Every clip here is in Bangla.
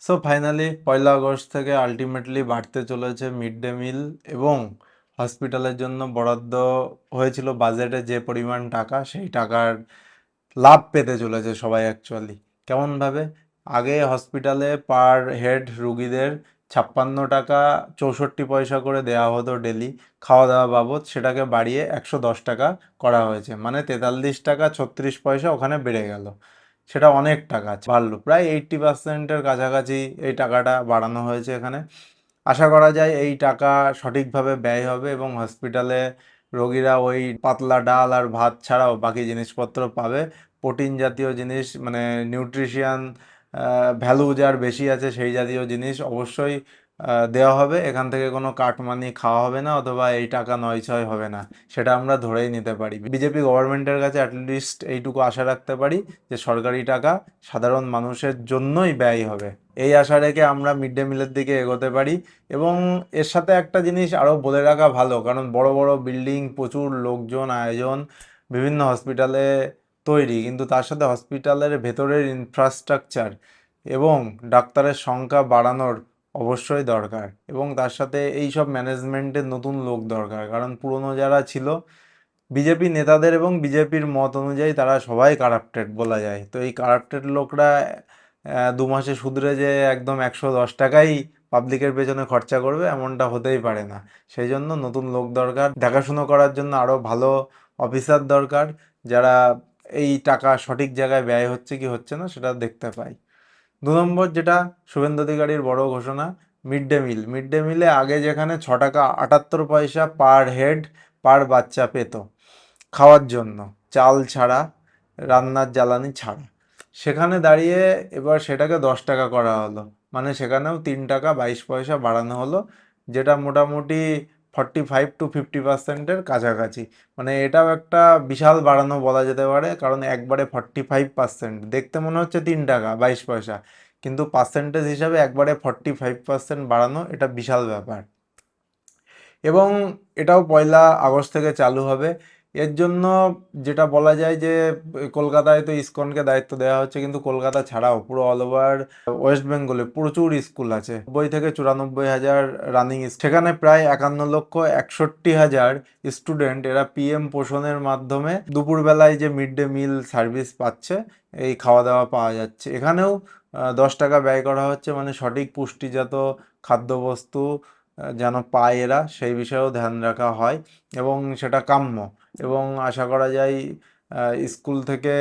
সো ফাইনালি 1 আগস্ট থেকে আলটিমেটলি বাড়তে চলেছে মিড ডে মিল এবং হসপিটালের জন্য বরাদ্দ হয়েছিল বাজেটে যে পরিমাণ টাকা, সেই টাকার লাভ পেতে চলেছে সবাই অ্যাকচুয়ালি। কেমনভাবে? আগে হসপিটালে পার হেড রুগীদের 56 টাকা 64 পয়সা করে দেওয়া হতো ডেলি খাওয়া দাওয়া বাবদ, সেটাকে বাড়িয়ে 110 টাকা করা হয়েছে, মানে 43 টাকা 36 পয়সা ওখানে বেড়ে গেল। সেটা অনেক টাকা বাড়লো, প্রায় 80%-এর কাছাকাছি এই টাকাটা বাড়ানো হয়েছে এখানে। আশা করা যায় এই টাকা সঠিকভাবে ব্যয় হবে এবং হসপিটালে রোগীরা ওই পাতলা ডাল আর ভাত ছাড়াও বাকি জিনিসপত্র পাবে। প্রোটিন জাতীয় জিনিস, মানে নিউট্রিশিয়ান ভ্যালু যার বেশি আছে সেই জাতীয় জিনিস অবশ্যই দেওয়া হবে। এখান থেকে কোনো কাটমানি খাওয়া হবে না, অথবা এই টাকা নয়ছয় হবে না, সেটা আমরা ধরেই নিতে পারি। বিজেপি গভর্নমেন্টের কাছে অ্যাটলিস্ট এইটুকু আশা রাখতে পারি যে সরকারি টাকা সাধারণ মানুষের জন্যই ব্যয় হবে। এই আশা রেখে আমরা মিড ডে মিলের দিকে এগোতে পারি। এবং এর সাথে একটা জিনিস আরও বলে রাখা ভালো, কারণ বড় বড় বিল্ডিং, প্রচুর লোকজন, আয়োজন বিভিন্ন হসপিটালে তৈরি, কিন্তু তার সাথে হসপিটালের ভেতরের ইনফ্রাস্ট্রাকচার এবং ডাক্তারের সংখ্যা বাড়ানোর অবশ্যই দরকার, এবং তার সাথে এই সব ম্যানেজমেন্টের নতুন লোক দরকার, কারণ পুরনো যারা ছিল বিজেপি নেতাদের এবং বিজেপির মত অনুযায়ী তারা সবাই কারাপ্টেড বলা যায়। তো এই কারাপ্টেড লোকরা 2 মাসে শুধরে যে একদম 110 টাকাই পাবলিকের পেছনে খরচা করবে এমনটা হতেই পারে না। সেই জন্য নতুন লোক দরকার, দেখাশুনো করার জন্য আরও ভালো অফিসার দরকার, যারা এই টাকা সঠিক জায়গায় ব্যয় হচ্ছে কি হচ্ছে না সেটা দেখতে পায়। 2 নম্বর যেটা শুভেন্দু অধিকারীর বড় ঘোষণা, mid day meal. Mid day মিলে আগে যেখানে 6 টাকা 78 পয়সা পার হেড পার বাচ্চা পেত খাওয়ার জন্য, চাল ছাড়া, রান্নার জ্বালানি ছাড়া, সেখানে দাঁড়িয়ে এবার সেটাকে 10 টাকা করা হলো, মানে সেখানেও 3 টাকা 22 পয়সা বাড়ানো হলো, যেটা মোটামুটি 45-50%-এর কাছাকাছি। মানে এটাও একটা বিশাল বাড়ানো বলা যেতে পারে, কারণ একবারে 45%, দেখতে মনে হচ্ছে 3 টাকা 22 পয়সা, কিন্তু পার্সেন্টেজ হিসাবে একবারে 45% বাড়ানো, এটা বিশাল ব্যাপার। এবং এটাও 1 আগস্ট থেকে চালু হবে। এর জন্য যেটা বলা যায় যে কলকাতায় তো ইসকনকে দায়িত্ব দেওয়া হচ্ছে, কিন্তু কলকাতা ছাড়াও পুরো অল ওভার ওয়েস্ট বেঙ্গলে প্রচুর স্কুল আছে, 90 থেকে 94 হাজার রানিং, সেখানে প্রায় 51,61,হাজার স্টুডেন্ট, এরা পিএম পোষণের মাধ্যমে দুপুরবেলায় যে মিড ডে মিল সার্ভিস পাচ্ছে, এই খাওয়া দাওয়া পাওয়া যাচ্ছে। এখানেও 10 টাকা ব্যয় করা হচ্ছে, মানে সঠিক পুষ্টিজাত খাদ্যবস্তু যেন পায় এরা, সেই বিষয়েও ধ্যান রাখা হয় এবং সেটা কাম্য। এবং আশা করা যায় স্কুল থেকে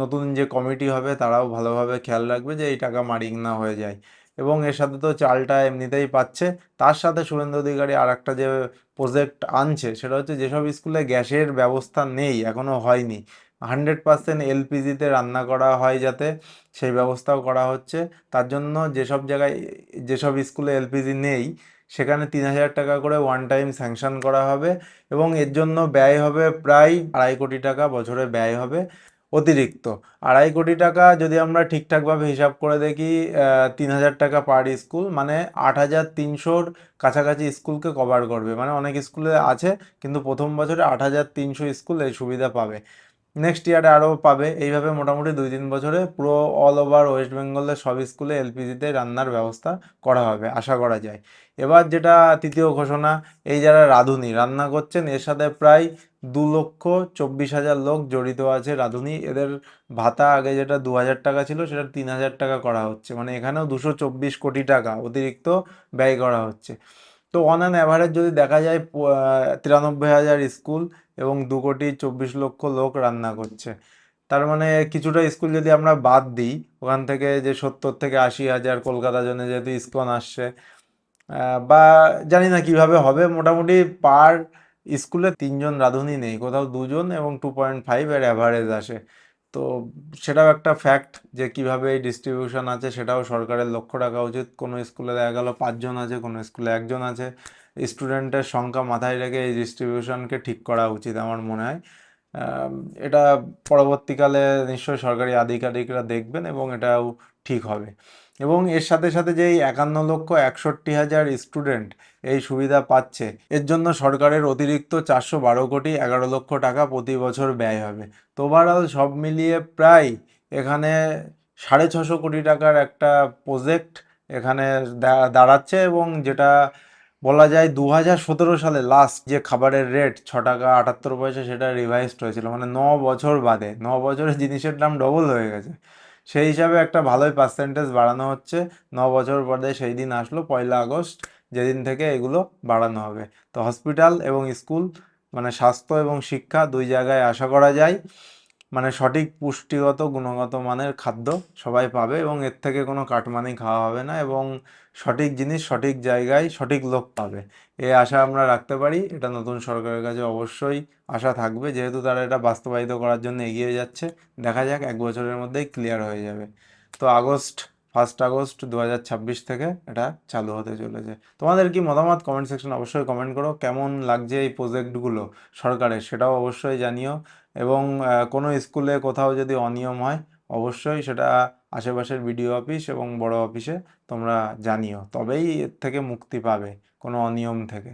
নতুন যে কমিটি হবে তারাও ভালোভাবে খেয়াল রাখবে যে এই টাকা মারিং না হয়ে যায়। এবং এর সাথে তো চালটা এমনিতেই পাচ্ছে, তার সাথে শুভেন্দু অধিকারী আর একটা যে প্রজেক্ট আনছে সেটা হচ্ছে যেসব স্কুলে গ্যাসের ব্যবস্থা নেই, এখনও হয়নি, 100% এলপিজিতে রান্না করা হয় যাতে, সেই ব্যবস্থাও করা হচ্ছে। তার জন্য যেসব জায়গায়, যেসব স্কুলে এলপিজি নেই সেখানে 3,000 টাকা করে ওয়ান টাইম স্যাংশন করা হবে, এবং এর জন্য ব্যয় হবে প্রায় 2.5 কোটি টাকা বছরে ব্যয় হবে অতিরিক্ত। 2.5 কোটি টাকা যদি আমরা ঠিকঠাকভাবে হিসাব করে দেখি, 3,000 টাকা পার স্কুল, মানে 8,300-র কাছাকাছি স্কুলকে কভার করবে। মানে অনেক স্কুলে আছে, কিন্তু প্রথম বছরে 8,300 স্কুল এই সুবিধা পাবে, নেক্সট ইয়ারে আরও পাবে, এইভাবে মোটামুটি 2-3 বছরে পুরো অল ওভার ওয়েস্ট বেঙ্গলের সব স্কুলে এলপিজিতে রান্নার ব্যবস্থা করা হবে আশা করা যায়। এবার যেটা তৃতীয় ঘোষণা, এই যারা রাঁধুনি রান্না করছেন, এর সাথে প্রায় 2,24,000 লোক জড়িত আছে রাঁধুনি, এদের ভাতা আগে যেটা 2,000 টাকা ছিল সেটা 3,000 টাকা করা হচ্ছে, মানে এখানেও 224 কোটি টাকা অতিরিক্ত ব্যয় করা হচ্ছে। তো অন অ্যান অ্যাভারেজ যদি দেখা যায় 93,000 স্কুল এবং 2,24,00,000 লোক রান্না করছে। তার মানে কিছুটা স্কুল যদি আমরা বাদ দিই, ওখান থেকে যে 70,000 থেকে 80,000 কলকাতা জন্য যেহেতু ইসকন আসছে, বা জানি না কিভাবে হবে, মোটামুটি পার স্কুলে 3 জন রাঁধুনি নেই, কোথাও 2 জন, এবং 2.5 এর অ্যাভারেজ আসে। তো সেটাও একটা ফ্যাক্ট যে কিভাবে এই ডিস্ট্রিবিউশন আছে সেটাও সরকারের লক্ষ্য রাখা উচিত। কোনো স্কুলে দেখা গেল 5 জন আছে, কোনো স্কুলে 1 জন আছে, স্টুডেন্টের সংখ্যা মাথায় রেখে এই ডিস্ট্রিবিউশনকে ঠিক করা উচিত আমার মনে হয়। আম, এটা পরবর্তীকালে নিশ্চয়ই সরকারি আধিকারিকরা দেখবেন এবং এটাও ঠিক হবে। এবং এর সাথে সাথে যে এই 51,61,হাজার স্টুডেন্ট এই সুবিধা পাচ্ছে, এর জন্য সরকারের অতিরিক্ত 412,11,00,000 টাকা প্রতি বছর ব্যয় হবে। তো ওভারঅল সব মিলিয়ে প্রায় এখানে 650 কোটি টাকার একটা প্রজেক্ট এখানে দাঁড়াচ্ছে, এবং যেটা বলা যায় 2017 সালে লাস্ট যে খাবারের রেট 6 টাকা 78 পয়সা সেটা রিভাইজড হয়েছিল, মানে 9 বছর বাদে, 9 বছরে জিনিসের দাম ডবল হয়ে গেছে। সেই হিসাবে একটা ভালোই পার্সেন্টেজ বাড়ানো হচ্ছে। 9 বছর বাদে সেই দিন আসলো 1 আগস্ট, যেদিন থেকে এগুলো বাড়ানো হবে। তো হসপিটাল এবং স্কুল, মানে স্বাস্থ্য এবং শিক্ষা দুই জায়গায় আশা করা যায় মানে সঠিক পুষ্টিগত গুণগত মানের খাদ্য সবাই পাবে, এবং এর থেকে কোনো কাটমানি খাওয়া হবে না, এবং সঠিক জিনিস সঠিক জায়গায় সঠিক লোক পাবে। এই আশা আমরা রাখতে পারি। এটা নতুন সরকারের কাছে অবশ্যই আশা থাকবে, যেহেতু তারা এটা বাস্তবায়িত করার জন্য এগিয়ে যাচ্ছে। দেখা যাক, 1 বছরের মধ্যেই ক্লিয়ার হয়ে যাবে। তো 1 আগস্ট 2026 থেকে এটা চালু হতে চলেছে। তোমাদের কি মতামত কমেন্ট সেকশন অবশ্যই কমেন্ট করো। কেমন লাগছে এই প্রজেক্টগুলো সরকারের, সেটাও অবশ্যই জানিও। এবং কোনো স্কুলে কোথাও যদি অনিয়ম হয় অবশ্যই সেটা আশেপাশের বিডিও অফিস এবং বড় অফিসে তোমরা জানিও, তবেই এর থেকে মুক্তি পাবে কোনো অনিয়ম থেকে।